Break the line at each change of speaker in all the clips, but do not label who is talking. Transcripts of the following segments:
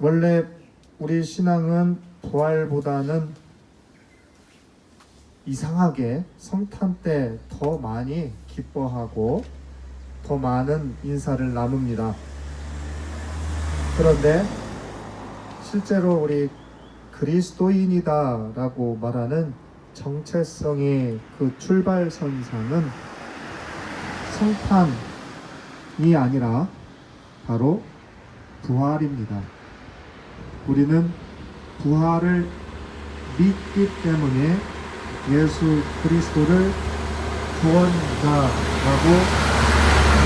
원래 우리 신앙은 부활보다는 이상하게 성탄 때 더 많이 기뻐하고 더 많은 인사를 나눕니다. 그런데 실제로 우리 그리스도인이다 라고 말하는 정체성의 그 출발선상은 성탄이 아니라 바로 부활입니다. 우리는 부활을 믿기 때문에 예수 그리스도를 구원자라고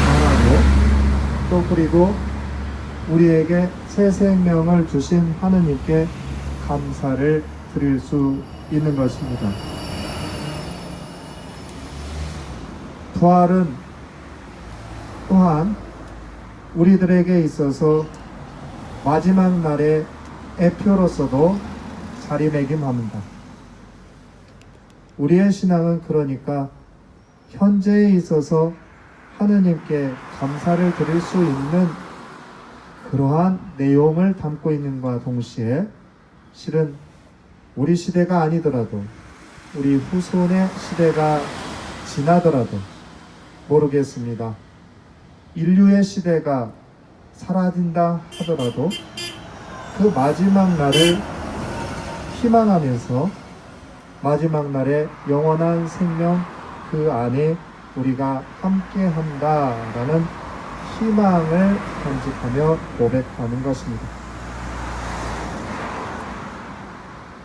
말하고, 또 그리고 우리에게 새 생명을 주신 하느님께 감사를 드릴 수 있는 것입니다. 부활은 또한 우리들에게 있어서 마지막 날의 애표로서도 자리매김합니다. 우리의 신앙은 그러니까 현재에 있어서 하느님께 감사를 드릴 수 있는 그러한 내용을 담고 있는과 동시에 실은 우리 시대가 아니더라도 우리 후손의 시대가 지나더라도 모르겠습니다. 인류의 시대가 사라진다 하더라도 그 마지막 날을 희망하면서 마지막 날의 영원한 생명 그 안에 우리가 함께 한다라는 희망을 간직하며 고백하는 것입니다.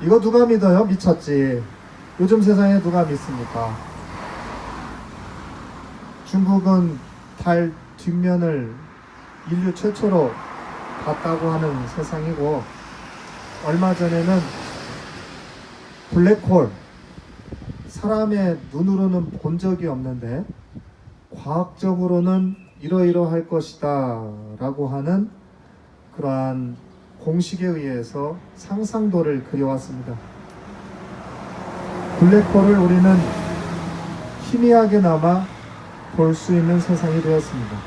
이거 누가 믿어요? 미쳤지. 요즘 세상에 누가 믿습니까? 중국은 달 뒷면을 인류 최초로 봤다고 하는 세상이고, 얼마 전에는 블랙홀, 사람의 눈으로는 본 적이 없는데 과학적으로는 이러이러할 것이다 라고 하는 그러한 공식에 의해서 상상도를 그려왔습니다. 블랙홀을 우리는 희미하게나마 볼 수 있는 세상이 되었습니다.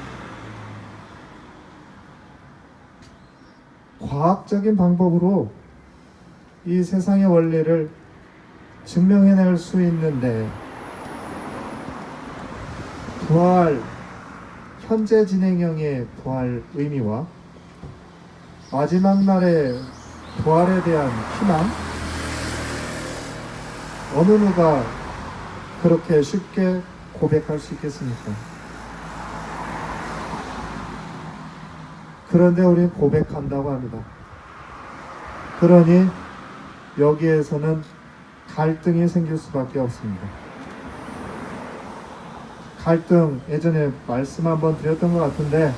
과학적인 방법으로 이 세상의 원리를 증명해낼 수 있는데, 부활, 현재 진행형의 부활 의미와 마지막 날의 부활에 대한 희망, 어느 누가 그렇게 쉽게 고백할 수 있겠습니까? 그런데 우리는 고백한다고 합니다. 그러니 여기에서는 갈등이 생길 수밖에 없습니다. 갈등, 예전에 말씀 한번 드렸던 것 같은데,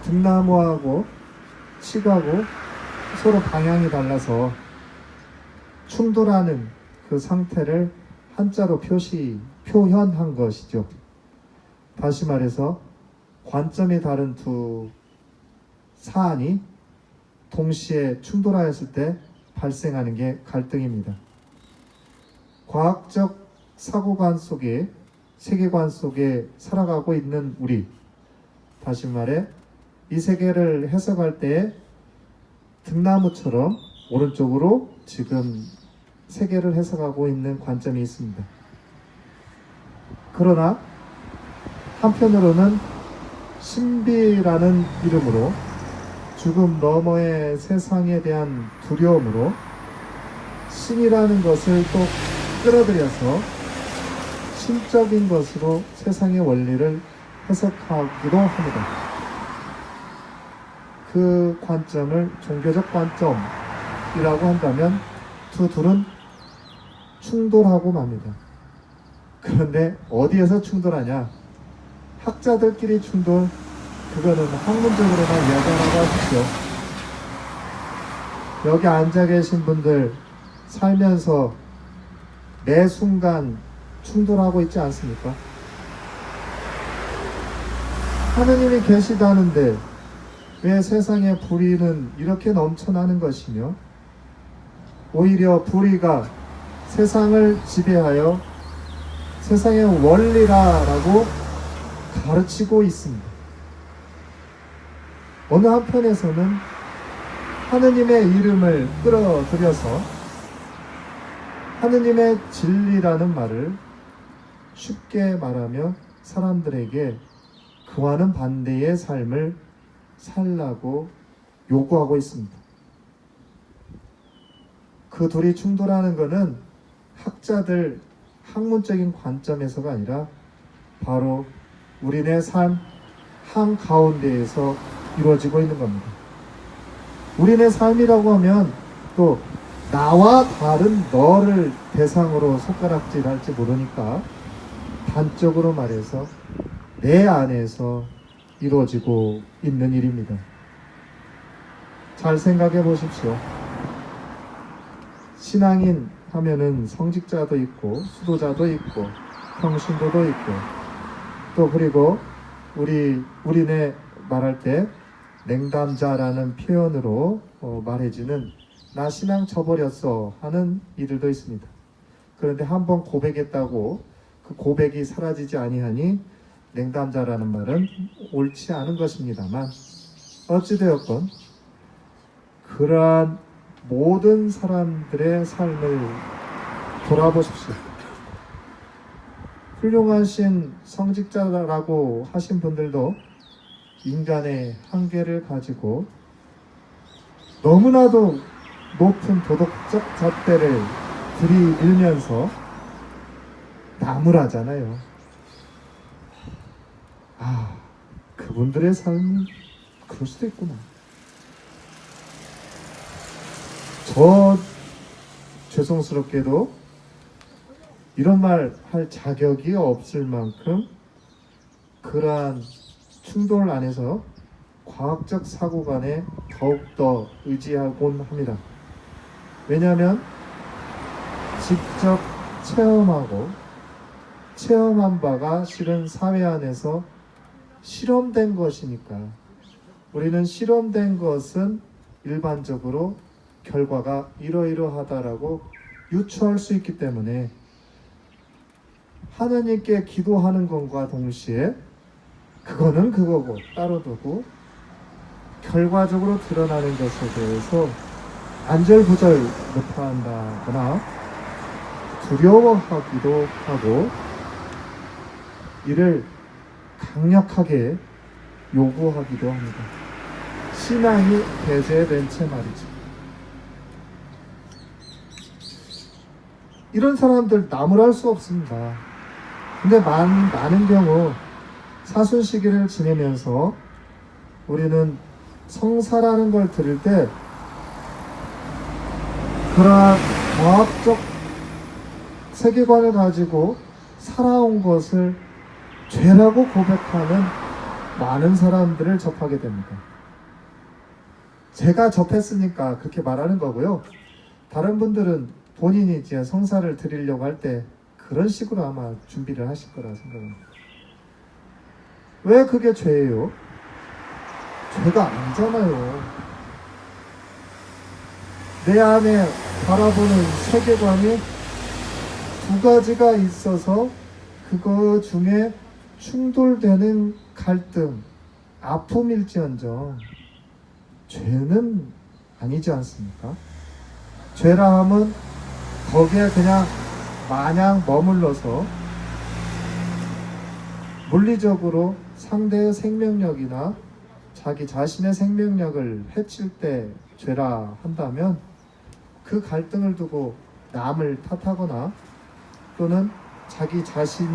등나무하고 칡하고 서로 방향이 달라서 충돌하는 그 상태를 한자로 표현한 것이죠. 다시 말해서 관점이 다른 두 사안이 동시에 충돌하였을 때 발생하는 게 갈등입니다. 과학적 사고관 속에, 세계관 속에 살아가고 있는 우리, 다시 말해 이 세계를 해석할 때 등나무처럼 오른쪽으로 지금 세계를 해석하고 있는 관점이 있습니다. 그러나 한편으로는 신비라는 이름으로 죽음 너머의 세상에 대한 두려움으로 신이라는 것을 또 끌어들여서 신적인 것으로 세상의 원리를 해석하기도 합니다. 그 관점을 종교적 관점이라고 한다면 두 둘은 충돌하고 맙니다. 그런데 어디에서 충돌하냐? 학자들끼리 충돌, 그거는 학문적으로만 이야기하라고 하십시오. 여기 앉아 계신 분들 살면서 매 순간 충돌하고 있지 않습니까? 하느님이 계시다는데 왜 세상의 불의는 이렇게 넘쳐나는 것이며, 오히려 불의가 세상을 지배하여 세상의 원리라고 가르치고 있습니다. 어느 한편에서는 하느님의 이름을 끌어들여서 하느님의 진리라는 말을 쉽게 말하며 사람들에게 그와는 반대의 삶을 살라고 요구하고 있습니다. 그 둘이 충돌하는 것은 학자들 학문적인 관점에서가 아니라 바로 우리네 삶 한가운데에서 이루어지고 있는 겁니다. 우리네 삶이라고 하면 또 나와 다른 너를 대상으로 손가락질할지 모르니까 단적으로 말해서 내 안에서 이루어지고 있는 일입니다. 잘 생각해 보십시오. 신앙인 하면은 성직자도 있고 수도자도 있고 평신도도 있고 또 그리고 우리네 말할 때 냉담자라는 표현으로 말해지는 나 신앙 쳐버렸어 하는 이들도 있습니다. 그런데 한번 고백했다고 그 고백이 사라지지 아니하니 냉담자라는 말은 옳지 않은 것입니다만 어찌되었건 그러한 모든 사람들의 삶을 돌아보십시오. 훌륭하신 성직자라고 하신 분들도 인간의 한계를 가지고 너무나도 높은 도덕적 잣대를 들이밀면서 나무라잖아요. 그분들의 삶이 그럴 수도 있구나. 죄송스럽게도 이런 말 할 자격이 없을 만큼 그러한 충돌 안에서 과학적 사고관에 더욱더 의지하곤 합니다. 왜냐하면 직접 체험하고 체험한 바가 실은 사회 안에서 실험된 것이니까 우리는 실험된 것은 일반적으로 결과가 이러이러하다라고 유추할 수 있기 때문에 하느님께 기도하는 것과 동시에 그거는 그거고 따로 두고 결과적으로 드러나는 것에 대해서 안절부절 못한다거나 두려워하기도 하고 이를 강력하게 요구하기도 합니다. 신앙이 배제된 채 말이죠. 이런 사람들 나무랄 수 없습니다. 근데 많은 경우 사순시기를 지내면서 우리는 성사라는 걸 들을 때 그러한 과학적 세계관을 가지고 살아온 것을 죄라고 고백하는 많은 사람들을 접하게 됩니다. 제가 접했으니까 그렇게 말하는 거고요. 다른 분들은 본인이 이제 성사를 드리려고 할 때 그런 식으로 아마 준비를 하실 거라 생각합니다. 왜 그게 죄예요? 죄가 아니잖아요. 내 안에 바라보는 세계관이 두 가지가 있어서 그거 중에 충돌되는 갈등, 아픔일지언정 죄는 아니지 않습니까? 죄라 함은 거기에 그냥 마냥 머물러서 물리적으로 상대의 생명력이나 자기 자신의 생명력을 해칠 때 죄라 한다면 그 갈등을 두고 남을 탓하거나 또는 자기 자신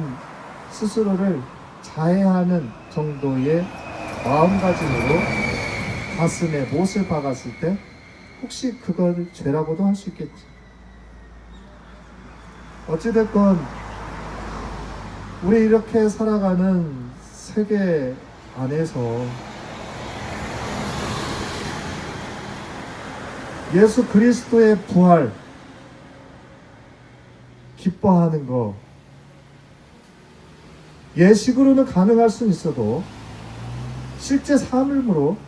스스로를 자해하는 정도의 마음가짐으로 가슴에 못을 박았을 때 혹시 그걸 죄라고도 할 수 있겠지. 어찌됐건 우리 이렇게 살아가는 세계 안에서 예수 그리스도의 부활 기뻐하는 거 예식으로는 가능할 수는 있어도 실제 삶으로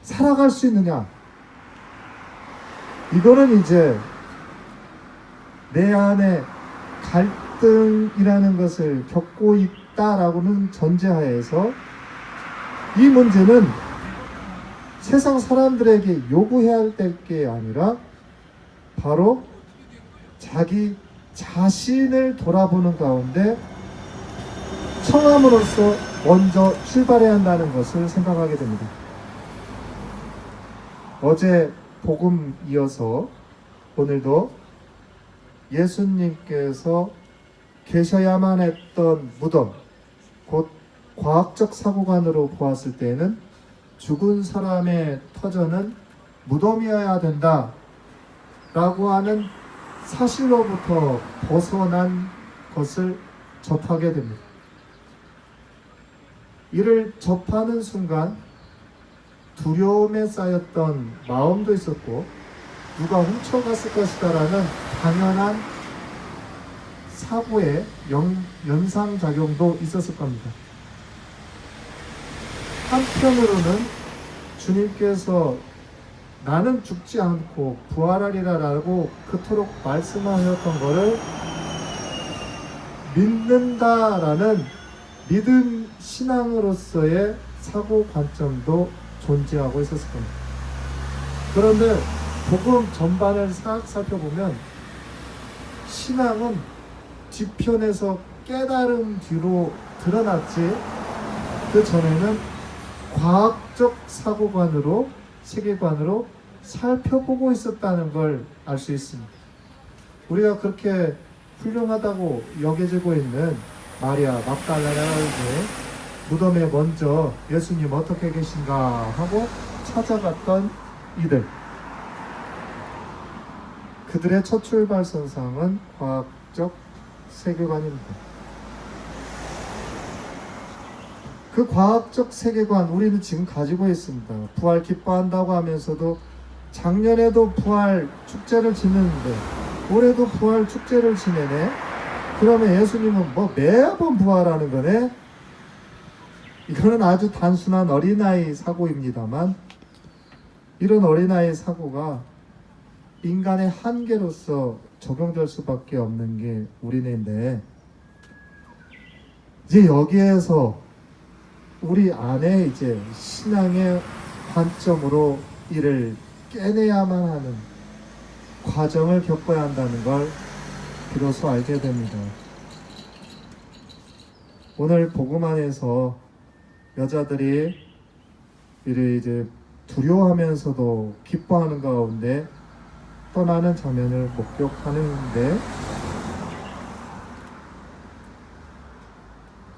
살아갈 수 있느냐, 이거는 이제 내 안에 갈등이라는 것을 겪고 있다라고는 전제하에서 이 문제는 세상 사람들에게 요구해야 될 게 아니라 바로 자기 자신을 돌아보는 가운데 청함으로써 먼저 출발해야 한다는 것을 생각하게 됩니다. 어제 복음 이어서 오늘도 예수님께서 계셔야만 했던 무덤, 곧 과학적 사고관으로 보았을 때에는 죽은 사람의 터전은 무덤이어야 된다 라고 하는 사실로부터 벗어난 것을 접하게 됩니다. 이를 접하는 순간 두려움에 쌓였던 마음도 있었고 누가 훔쳐갔을 것이다 라는 당연한 사고의 연상작용도 있었을 겁니다. 한편으로는 주님께서 나는 죽지 않고 부활하리라 라고 그토록 말씀하셨던 것을 믿는다라는 믿음 신앙으로서의 사고 관점도 존재하고 있었을 겁니다. 그런데 복음 전반을 싹 살펴보면 신앙은 뒤편에서 깨달음 뒤로 드러났지 그 전에는 과학적 사고관으로 세계관으로 살펴보고 있었다는 걸 알 수 있습니다. 우리가 그렇게 훌륭하다고 여겨지고 있는 마리아 막달라라의 무덤에 먼저 예수님 어떻게 계신가 하고 찾아갔던 이들, 그들의 첫 출발선상은 과학적 세계관입니다. 그 과학적 세계관 우리는 지금 가지고 있습니다. 부활 기뻐한다고 하면서도 작년에도 부활 축제를 지냈는데 올해도 부활 축제를 지내네? 그러면 예수님은 뭐 매번 부활하는 거네? 이거는 아주 단순한 어린아이 사고입니다만 이런 어린아이 사고가 인간의 한계로서 적용될 수밖에 없는 게 우리인데 이제 여기에서 우리 안에 이제 신앙의 관점으로 이를 깨내야만 하는 과정을 겪어야 한다는 걸 비로소 알게 됩니다. 오늘 복음 안에서 여자들이 이를 이제 두려워하면서도 기뻐하는 가운데 떠나는 장면을 목격하는데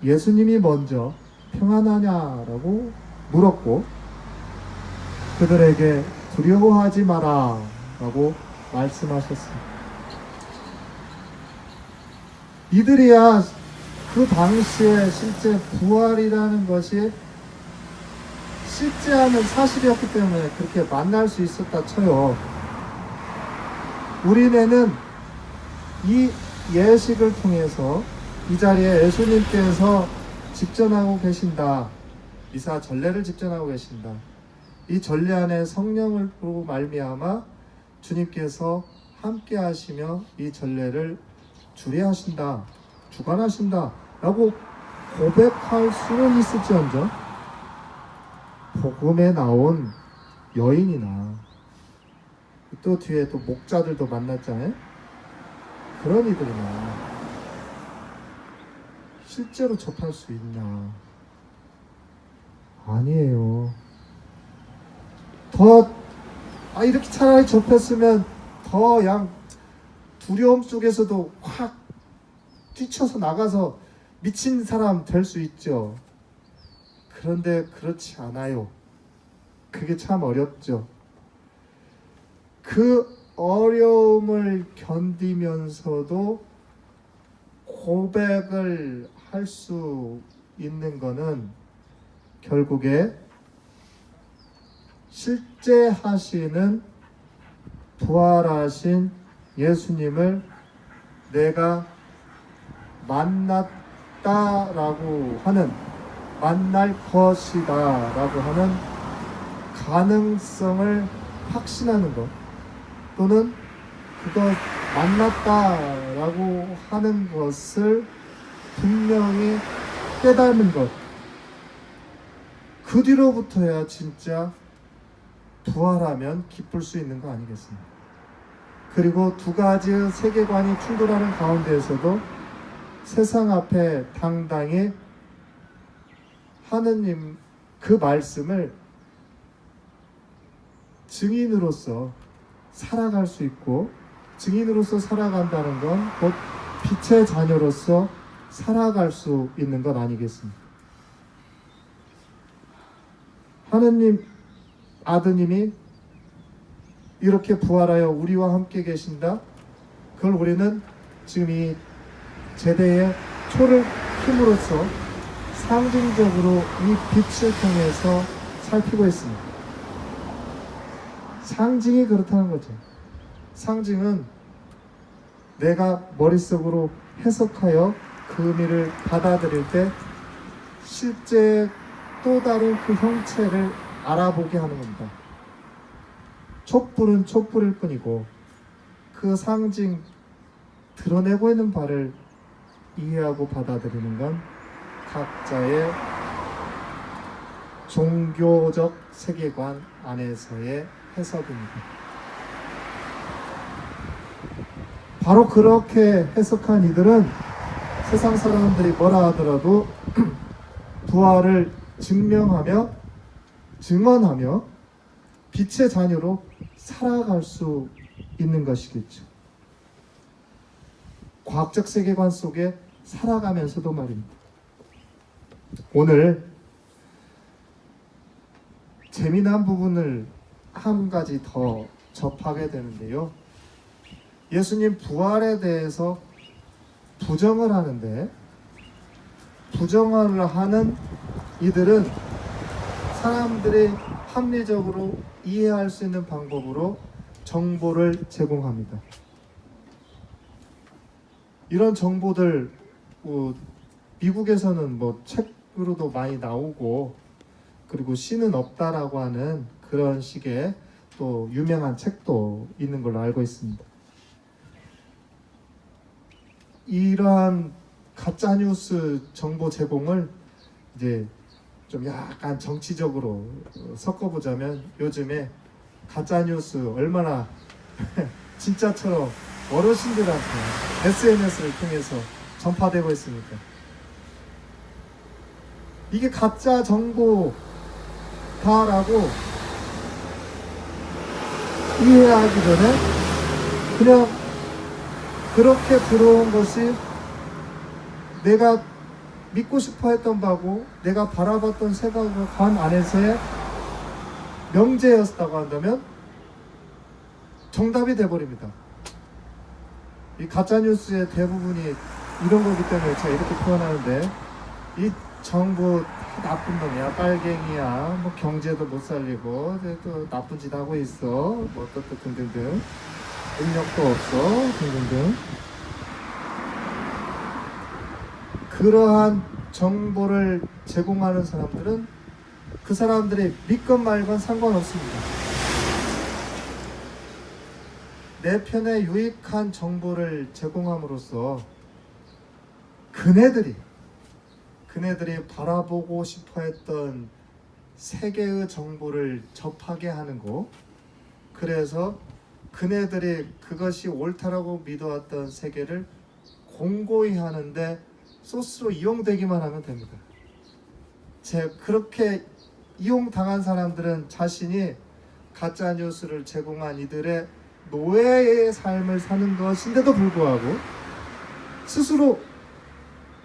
예수님이 먼저 평안하냐라고 물었고 그들에게 두려워하지 마라 라고 말씀하셨습니다. 이들이야 그 당시에 실제 부활이라는 것이 실제하는 사실이었기 때문에 그렇게 만날 수 있었다 쳐요. 우리네는 이 예식을 통해서 이 자리에 예수님께서 집전하고 계신다. 미사 전례를 집전하고 계신다. 이 전례 안에 성령으로 말미암아 주님께서 함께 하시며 이 전례를 주례하신다, 주관하신다 라고 고백할 수는 있을지언정 복음에 나온 여인이나 또 뒤에 또 목자들도 만났잖아요. 그런 이들이나 실제로 접할 수 있나? 아니에요. 이렇게 차라리 접했으면 더 양 두려움 속에서도 확 뛰쳐서 나가서 미친 사람 될 수 있죠. 그런데 그렇지 않아요. 그게 참 어렵죠. 그 어려움을 견디면서도 고백을 할 수 있는 거는 결국에 실제 하시는 부활하신 예수님을 내가 만났다라고 하는, 만날 것이다 라고 하는 가능성을 확신하는 것, 또는 그거 만났다라고 하는 것을 분명히 깨닫는 것, 그 뒤로부터야 진짜 부활하면 기쁠 수 있는 거 아니겠습니까? 그리고 두 가지의 세계관이 충돌하는 가운데에서도 세상 앞에 당당히 하느님 그 말씀을 증인으로서 살아갈 수 있고, 증인으로서 살아간다는 건 곧 빛의 자녀로서 살아갈 수 있는 것 아니겠습니까? 하느님 아드님이 이렇게 부활하여 우리와 함께 계신다. 그걸 우리는 지금 이 제대의 초를 킴으로써 상징적으로 이 빛을 통해서 살피고 있습니다. 상징이 그렇다는 거죠. 상징은 내가 머릿속으로 해석하여 그 의미를 받아들일 때 실제 또 다른 그 형체를 알아보게 하는 겁니다. 촛불은 촛불일 뿐이고 그 상징 드러내고 있는 바를 이해하고 받아들이는 건 각자의 종교적 세계관 안에서의 해석입니다. 바로 그렇게 해석한 이들은 세상 사람들이 뭐라 하더라도 부활을 증명하며 증언하며 빛의 자녀로 살아갈 수 있는 것이겠죠. 과학적 세계관 속에 살아가면서도 말입니다. 오늘 재미난 부분을 한 가지 더 접하게 되는데요. 예수님 부활에 대해서 부정을 하는데, 부정을 하는 이들은 사람들이 합리적으로 이해할 수 있는 방법으로 정보를 제공합니다. 이런 정보들 미국에서는 책으로도 많이 나오고, 그리고 신은 없다라고 하는 그런 식의 또 유명한 책도 있는 걸로 알고 있습니다. 이러한 가짜뉴스 정보 제공을 이제 좀 약간 정치적으로 섞어보자면, 요즘에 가짜뉴스 얼마나 진짜처럼 어르신들한테 SNS를 통해서 전파되고 있습니까? 이게 가짜 정보다라고 이해하기 전에 그냥 그렇게 들어온 것이 내가 믿고 싶어 했던 바고 내가 바라봤던 세계관 안에서의 명제였다고 한다면 정답이 돼버립니다. 이 가짜뉴스의 대부분이 이런 거기 때문에 제가 이렇게 표현하는데, 이 정부 나쁜 놈이야, 빨갱이야, 경제도 못 살리고 또 나쁜 짓 하고 있어, 또 등등등, 능력도 없어, 등등등. 그러한 정보를 제공하는 사람들은 그 사람들의 믿건 말건 상관없습니다. 내 편에 유익한 정보를 제공함으로써 그네들이 바라보고 싶어 했던 세계의 정보를 접하게 하는 거, 그래서 그네들이 그것이 옳다라고 믿어왔던 세계를 공고히 하는데 소스로 이용되기만 하면 됩니다. 그렇게 이용당한 사람들은 자신이 가짜뉴스를 제공한 이들의 노예의 삶을 사는 것인데도 불구하고 스스로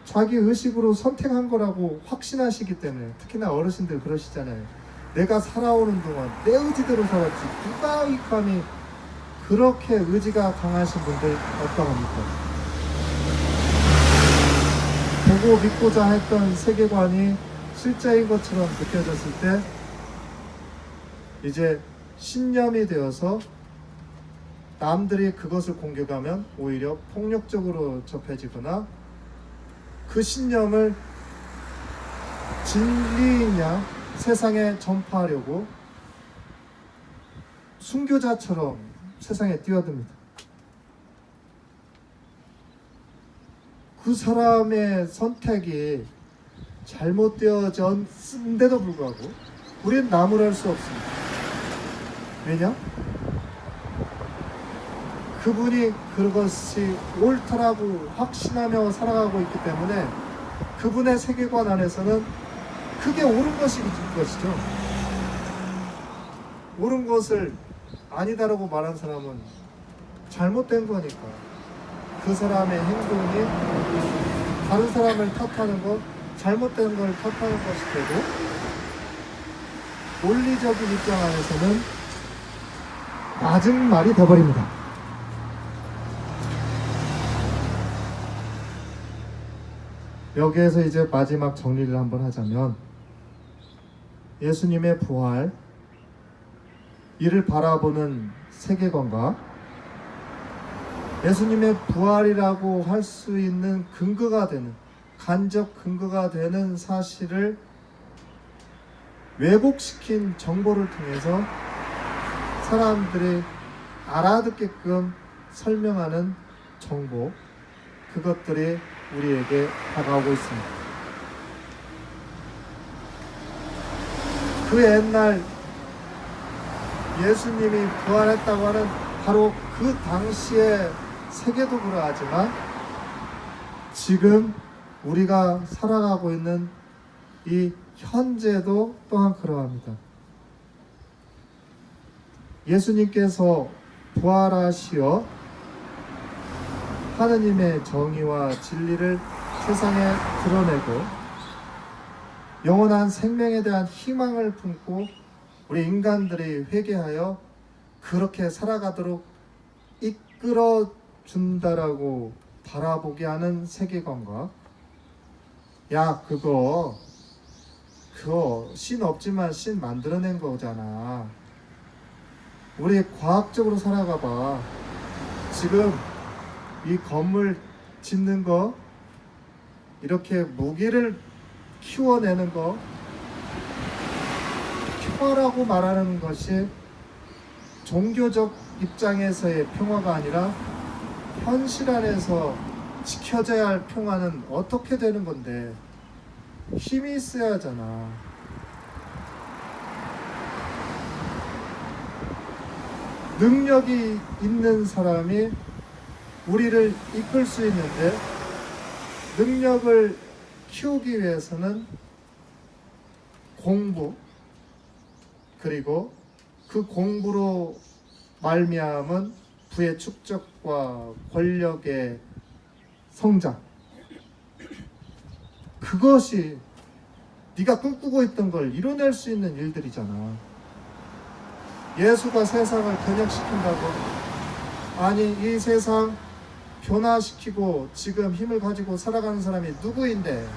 자기 의식으로 선택한 거라고 확신하시기 때문에, 특히나 어르신들 그러시잖아요. 내가 살아오는 동안 내 의지대로 살았지 누가 이 감히, 그렇게 의지가 강하신 분들 어떠합니까? 보고 믿고자 했던 세계관이 실제인 것처럼 느껴졌을 때 이제 신념이 되어서 남들이 그것을 공격하면 오히려 폭력적으로 접해지거나, 그 신념을 진리이냐 세상에 전파하려고 순교자처럼 세상에 뛰어듭니다. 그 사람의 선택이 잘못되어졌는데도 불구하고 우리는 나무랄 수 없습니다. 왜냐? 그분이 그것이 옳다라고 확신하며 살아가고 있기 때문에 그분의 세계관 안에서는 그게 옳은 것이죠. 옳은 것을 아니다라고 말한 사람은 잘못된 거니까 그 사람의 행동이 다른 사람을 탓하는 것, 잘못된 걸 탓하는 것이 되고, 논리적인 입장 안에서는 맞은 말이 되어버립니다. 여기에서 이제 마지막 정리를 한번 하자면, 예수님의 부활, 이를 바라보는 세계관과 예수님의 부활이라고 할 수 있는 근거가 되는, 간접 근거가 되는 사실을 왜곡시킨 정보를 통해서 사람들이 알아듣게끔 설명하는 정보, 그것들이 우리에게 다가오고 있습니다. 그 옛날 예수님이 부활했다고 하는 바로 그 당시의 세계도 그러하지만 지금 우리가 살아가고 있는 이 현재도 또한 그러합니다. 예수님께서 부활하시어 하느님의 정의와 진리를 세상에 드러내고 영원한 생명에 대한 희망을 품고 우리 인간들이 회개하여 그렇게 살아가도록 이끌어 준다라고 바라보게 하는 세계관과, 야 그거 신 없지만 신 만들어낸 거잖아, 우리 과학적으로 살아가봐, 지금 이 건물 짓는 거, 이렇게 무기를 키워내는 거, 평화라고 말하는 것이 종교적 입장에서의 평화가 아니라 현실 안에서 지켜져야 할 평화는 어떻게 되는 건데, 힘이 있어야 하잖아. 능력이 있는 사람이 우리를 이끌 수 있는데, 능력을 키우기 위해서는 공부, 그리고 그 공부로 말미암은 부의 축적과 권력의 성장, 그것이 네가 꿈꾸고 있던 걸 이뤄낼 수 있는 일들이잖아. 예수가 세상을 변혁시킨다고, 아니 이 세상 변화시키고 지금 힘을 가지고 살아가는 사람이 누구인데,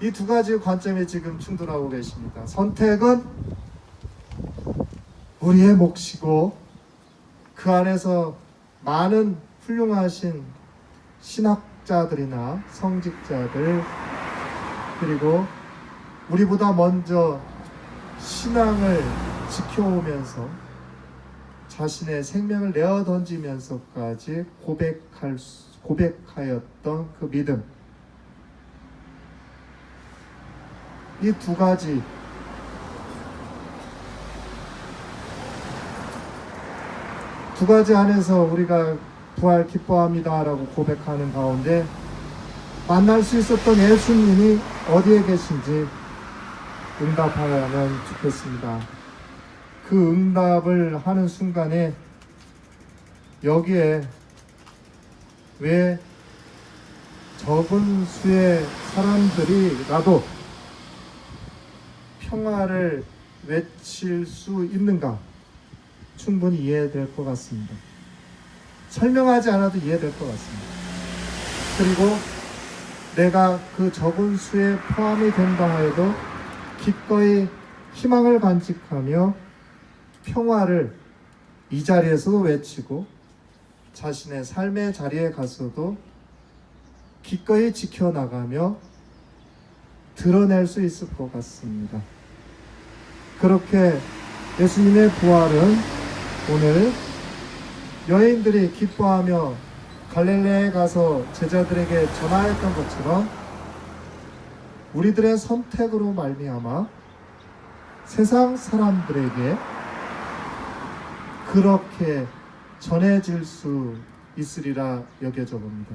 이 두 가지 관점이 지금 충돌하고 계십니다. 선택은 우리의 몫이고 그 안에서 많은 훌륭하신 신학자들이나 성직자들, 그리고 우리보다 먼저 신앙을 지켜오면서 자신의 생명을 내어 던지면서까지 고백하였던 그 믿음, 이 두 가지 안에서 우리가 부활 기뻐합니다 라고 고백하는 가운데 만날 수 있었던 예수님이 어디에 계신지 응답하면 좋겠습니다. 그 응답을 하는 순간에 여기에 왜 적은 수의 사람들이라도 평화를 외칠 수 있는가 충분히 이해될 것 같습니다. 설명하지 않아도 이해될 것 같습니다. 그리고 내가 그 적은 수에 포함이 된다 하여도 기꺼이 희망을 간직하며 평화를 이 자리에서도 외치고 자신의 삶의 자리에 가서도 기꺼이 지켜나가며 드러낼 수 있을 것 같습니다. 그렇게 예수님의 부활은 오늘 여인들이 기뻐하며 갈릴레에 가서 제자들에게 전하였던 것처럼 우리들의 선택으로 말미암아 세상 사람들에게 그렇게 전해질 수 있으리라 여겨져 봅니다.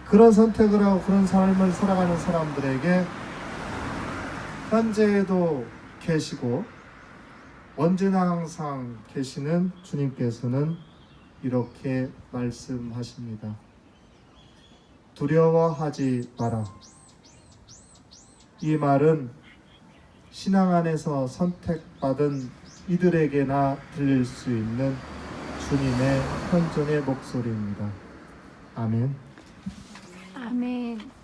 그런 선택을 하고 그런 삶을 살아가는 사람들에게 현재에도 계시고 언제나 항상 계시는 주님께서는 이렇게 말씀하십니다. 두려워하지 마라. 이 말은 신앙 안에서 선택받은 이들에게나 들릴 수 있는 주님의 현존의 목소리입니다. 아멘.
아멘.